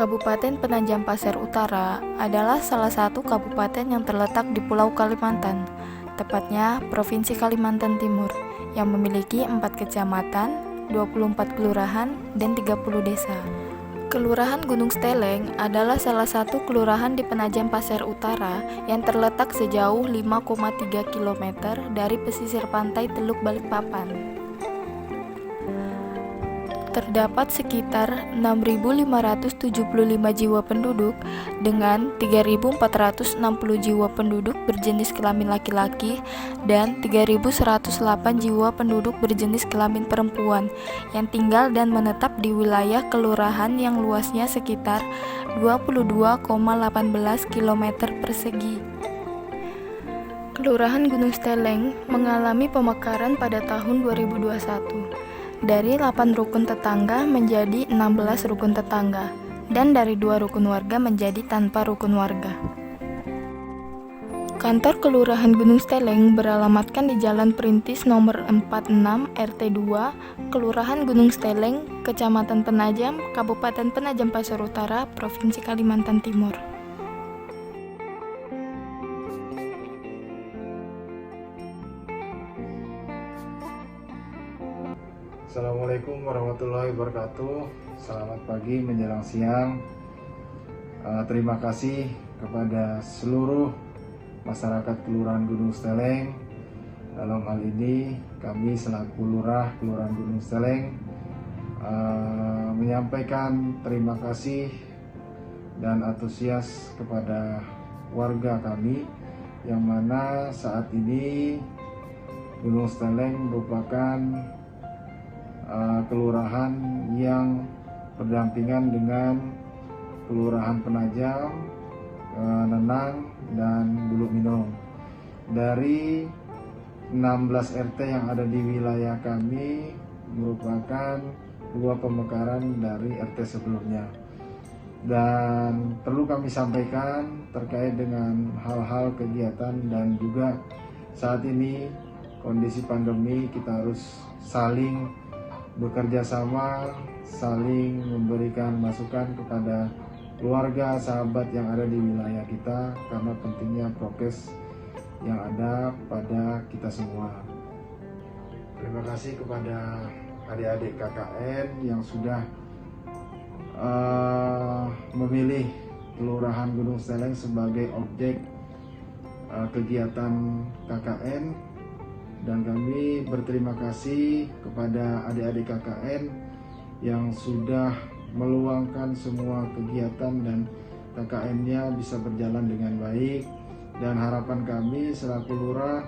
Kabupaten Penajam Pasir Utara adalah salah satu kabupaten yang terletak di Pulau Kalimantan, tepatnya Provinsi Kalimantan Timur, yang memiliki 4 kecamatan, 24 kelurahan, dan 30 desa. Kelurahan Gunung Steleng adalah salah satu kelurahan di Penajam Pasir Utara yang terletak sejauh 5,3 km dari pesisir pantai Teluk Balikpapan. Terdapat sekitar 6.575 jiwa penduduk dengan 3.460 jiwa penduduk berjenis kelamin laki-laki dan 3.108 jiwa penduduk berjenis kelamin perempuan yang tinggal dan menetap di wilayah kelurahan yang luasnya sekitar 22,18 km persegi. Kelurahan Gunung Steleng mengalami pemekaran pada tahun 2021. Dari 8 rukun tetangga menjadi 16 rukun tetangga, dan dari 2 rukun warga menjadi tanpa rukun warga. Kantor Kelurahan Gunung Steleng beralamatkan di Jalan Perintis nomor 46 RT 2, Kelurahan Gunung Steleng, Kecamatan Penajam, Kabupaten Penajam Pasir Utara, Provinsi Kalimantan Timur. Assalamualaikum warahmatullahi wabarakatuh. Selamat pagi menjelang siang. Terima kasih kepada seluruh masyarakat Kelurahan Gunung Steleng. Dalam hal ini kami selaku Lurah Kelurahan Gunung Steleng menyampaikan terima kasih dan antusias kepada warga kami yang mana saat ini Gunung Steleng merupakan kelurahan yang berdampingan dengan Kelurahan Penajam, Nenang, dan Bulu Minong. Dari 16 RT yang ada di wilayah kami merupakan 2 pemekaran dari RT sebelumnya. Dan perlu kami sampaikan terkait dengan hal-hal kegiatan dan juga saat ini kondisi pandemi kita harus saling bekerja sama, saling memberikan masukan kepada keluarga, sahabat yang ada di wilayah kita karena pentingnya prokes yang ada pada kita semua. Terima kasih kepada adik-adik KKN yang sudah memilih Kelurahan Gunung Steleng sebagai objek kegiatan KKN. Dan kami berterima kasih kepada adik-adik KKN yang sudah meluangkan semua kegiatan dan KKN-nya bisa berjalan dengan baik. Dan harapan kami selaku lurah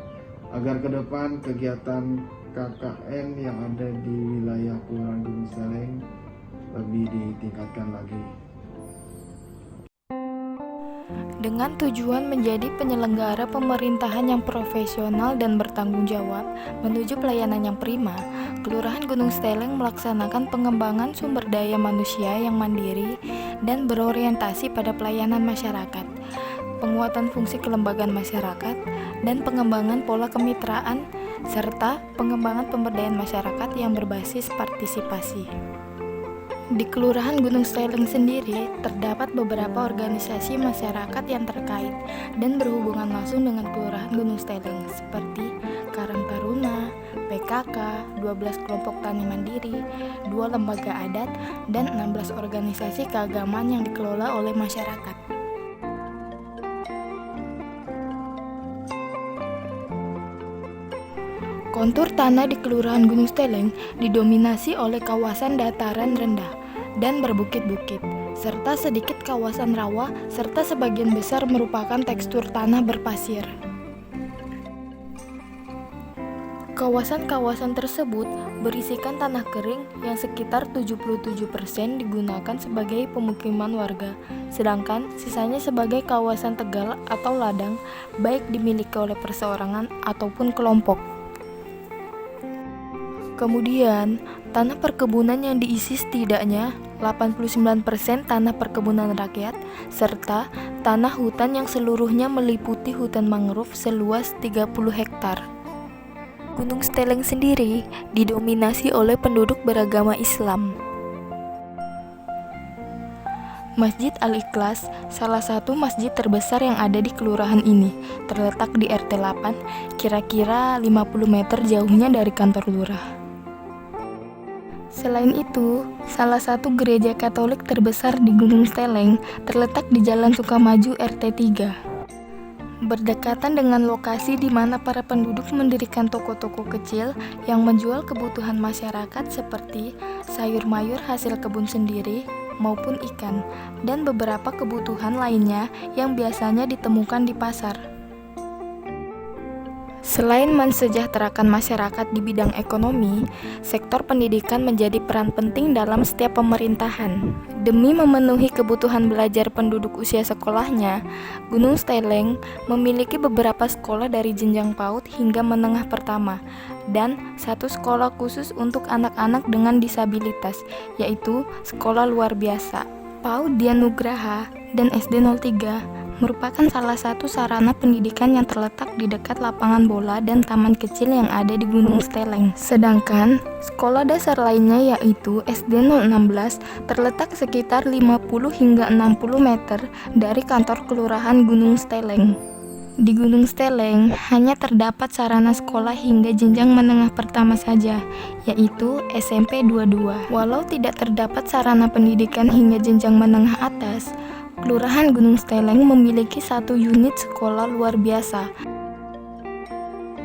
agar ke depan kegiatan KKN yang ada di wilayah Kelurahan Gunung Steleng lebih ditingkatkan lagi. Dengan tujuan menjadi penyelenggara pemerintahan yang profesional dan bertanggung jawab menuju pelayanan yang prima, Kelurahan Gunung Steleng melaksanakan pengembangan sumber daya manusia yang mandiri dan berorientasi pada pelayanan masyarakat, penguatan fungsi kelembagaan masyarakat, dan pengembangan pola kemitraan, serta pengembangan pemberdayaan masyarakat yang berbasis partisipasi. Di Kelurahan Gunung Steleng sendiri, terdapat beberapa organisasi masyarakat yang terkait dan berhubungan langsung dengan Kelurahan Gunung Steleng seperti Karang Taruna, PKK, 12 kelompok tani mandiri, 2 lembaga adat, dan 16 organisasi keagamaan yang dikelola oleh masyarakat. Kontur tanah di Kelurahan Gunung Steleng didominasi oleh kawasan dataran rendah dan berbukit-bukit, serta sedikit kawasan rawa, serta sebagian besar merupakan tekstur tanah berpasir. Kawasan-kawasan tersebut berisikan tanah kering yang sekitar 77% digunakan sebagai pemukiman warga, sedangkan sisanya sebagai kawasan tegal atau ladang, baik dimiliki oleh perseorangan ataupun kelompok. Kemudian, tanah perkebunan yang diisi setidaknya 89% tanah perkebunan rakyat, serta tanah hutan yang seluruhnya meliputi hutan mangrove seluas 30 hektar. Gunung Steleng sendiri didominasi oleh penduduk beragama Islam. Masjid Al-Ikhlas, salah satu masjid terbesar yang ada di kelurahan ini, terletak di RT 8, kira-kira 50 meter jauhnya dari kantor lurah. Selain itu, salah satu gereja Katolik terbesar di Gunung Steleng terletak di Jalan Sukamaju RT 3. Berdekatan dengan lokasi di mana para penduduk mendirikan toko-toko kecil yang menjual kebutuhan masyarakat seperti sayur mayur hasil kebun sendiri maupun ikan, dan beberapa kebutuhan lainnya yang biasanya ditemukan di pasar. Selain mensejahterakan masyarakat di bidang ekonomi, sektor pendidikan menjadi peran penting dalam setiap pemerintahan. Demi memenuhi kebutuhan belajar penduduk usia sekolahnya, Gunung Steleng memiliki beberapa sekolah dari jenjang PAUD hingga menengah pertama, dan satu sekolah khusus untuk anak-anak dengan disabilitas, yaitu Sekolah Luar Biasa. PAUD Dianugraha dan SD 03 merupakan salah satu sarana pendidikan yang terletak di dekat lapangan bola dan taman kecil yang ada di Gunung Steleng. Sedangkan sekolah dasar lainnya yaitu SD 016 terletak sekitar 50 hingga 60 meter dari kantor kelurahan Gunung Steleng. Di Gunung Steleng hanya terdapat sarana sekolah hingga jenjang menengah pertama saja, yaitu SMP 22. Walau tidak terdapat sarana pendidikan hingga jenjang menengah atas, Kelurahan Gunung Steleng memiliki satu unit sekolah luar biasa.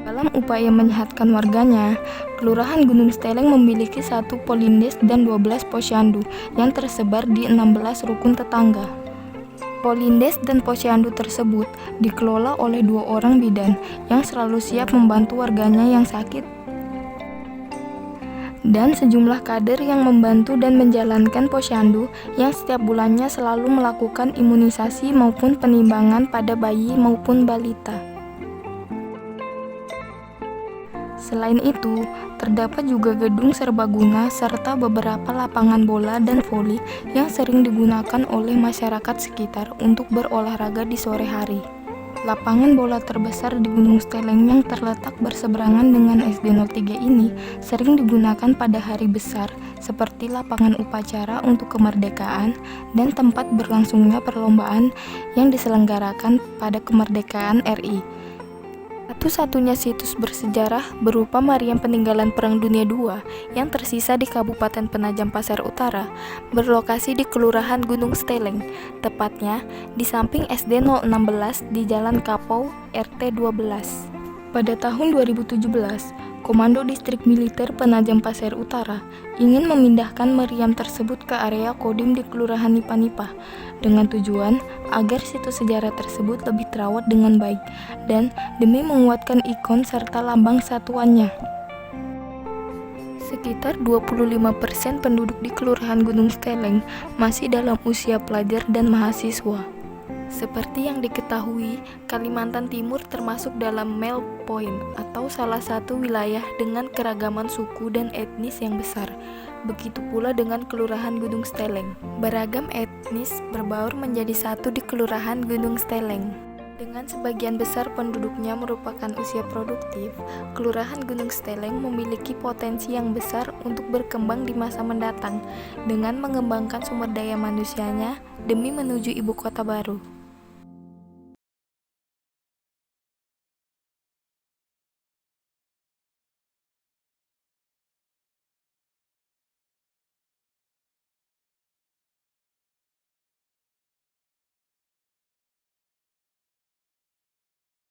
Dalam upaya menyehatkan warganya, Kelurahan Gunung Steleng memiliki satu polindes dan 12 posyandu yang tersebar di 16 rukun tetangga. Polindes dan posyandu tersebut dikelola oleh 2 orang bidan yang selalu siap membantu warganya yang sakit, dan sejumlah kader yang membantu dan menjalankan posyandu yang setiap bulannya selalu melakukan imunisasi maupun penimbangan pada bayi maupun balita. Selain itu, terdapat juga gedung serbaguna serta beberapa lapangan bola dan voli yang sering digunakan oleh masyarakat sekitar untuk berolahraga di sore hari. Lapangan bola terbesar di Gunung Steleng yang terletak berseberangan dengan SD 03 ini sering digunakan pada hari besar seperti lapangan upacara untuk kemerdekaan dan tempat berlangsungnya perlombaan yang diselenggarakan pada kemerdekaan RI. Satu-satunya situs bersejarah berupa meriam peninggalan Perang Dunia II yang tersisa di Kabupaten Penajam Pasir Utara berlokasi di Kelurahan Gunung Steleng, tepatnya di samping SD 016 di Jalan Kapau RT 12. Pada tahun 2017, Komando Distrik Militer Penajam Pasir Utara ingin memindahkan meriam tersebut ke area Kodim di Kelurahan Nipa-Nipa dengan tujuan agar situs sejarah tersebut lebih terawat dengan baik dan demi menguatkan ikon serta lambang satuannya. Sekitar 25% penduduk di Kelurahan Gunung Steleng masih dalam usia pelajar dan mahasiswa. Seperti yang diketahui, Kalimantan Timur termasuk dalam Mel Point atau salah satu wilayah dengan keragaman suku dan etnis yang besar. Begitu pula dengan Kelurahan Gunung Steleng. Beragam etnis berbaur menjadi satu di Kelurahan Gunung Steleng. Dengan sebagian besar penduduknya merupakan usia produktif, Kelurahan Gunung Steleng memiliki potensi yang besar untuk berkembang di masa mendatang dengan mengembangkan sumber daya manusianya demi menuju ibu kota baru.